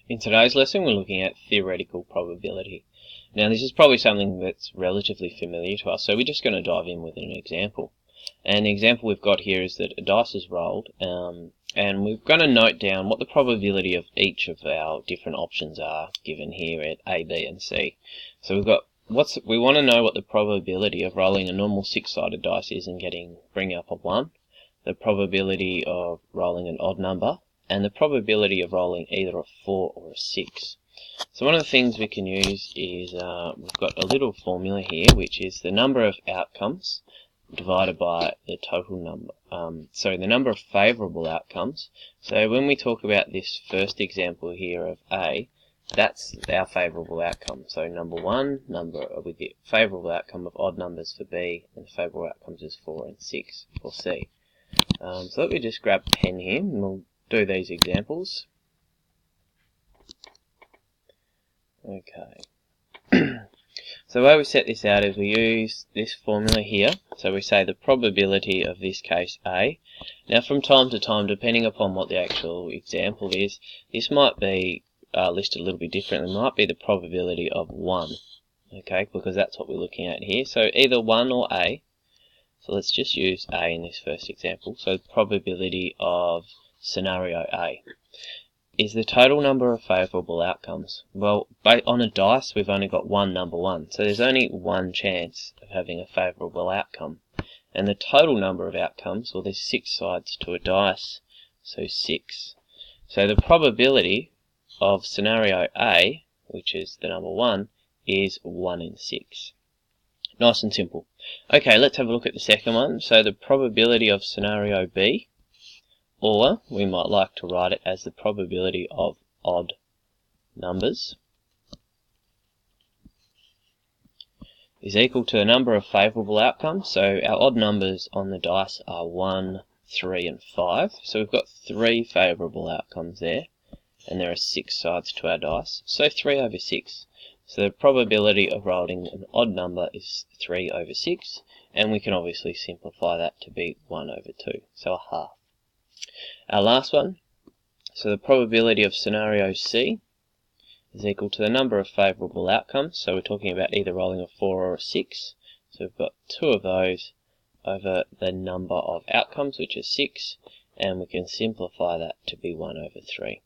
In today's lesson, we're looking at theoretical probability. Now, this is probably something that's relatively familiar to us, so we're just going to dive in with an example. And the example we've got here is that a dice is rolled, and we're going to note down what the probability of each of our different options are given here at A, B, and C. So we've got we want to know what the probability of rolling a normal six-sided dice is and bringing up a 1, the probability of rolling an odd number, and the probability of rolling either a 4 or a 6. So one of the things we can use is we've got a little formula here, which is the number of outcomes divided by the total number. The number of favourable outcomes. So when we talk about this first example here of A, that's our favourable outcome. So number 1, with the favourable outcome of odd numbers for B, and the favourable outcomes is 4 and 6 for C. So let me just grab a pen here, and we'll do these examples. Okay. So the way we set this out is we use this formula here. So we say the probability of this case A. Now from time to time, depending upon what the actual example is, this might be listed a little bit differently. It might be the probability of 1. Okay, because that's what we're looking at here. So either 1 or A. So let's just use A in this first example. So the probability of scenario A is the total number of favourable outcomes. Well, on a dice, we've only got one number 1, so there's only one chance of having a favourable outcome. And the total number of outcomes, well, there's 6 sides to a dice, so 6. So the probability of scenario A, which is the number 1, is 1 in 6. Nice and simple. Okay, let's have a look at the second one. So the probability of scenario B, or we might like to write it as the probability of odd numbers, is equal to the number of favourable outcomes. So our odd numbers on the dice are 1, 3 and 5. So we've got 3 favourable outcomes there, and there are 6 sides to our dice, so 3 over 6. So the probability of rolling an odd number is 3 over 6, and we can obviously simplify that to be 1 over 2, so a half. Our last one, so the probability of scenario C is equal to the number of favourable outcomes. So we're talking about either rolling a 4 or a 6. So we've got 2 of those over the number of outcomes, which is 6, and we can simplify that to be 1 over 3.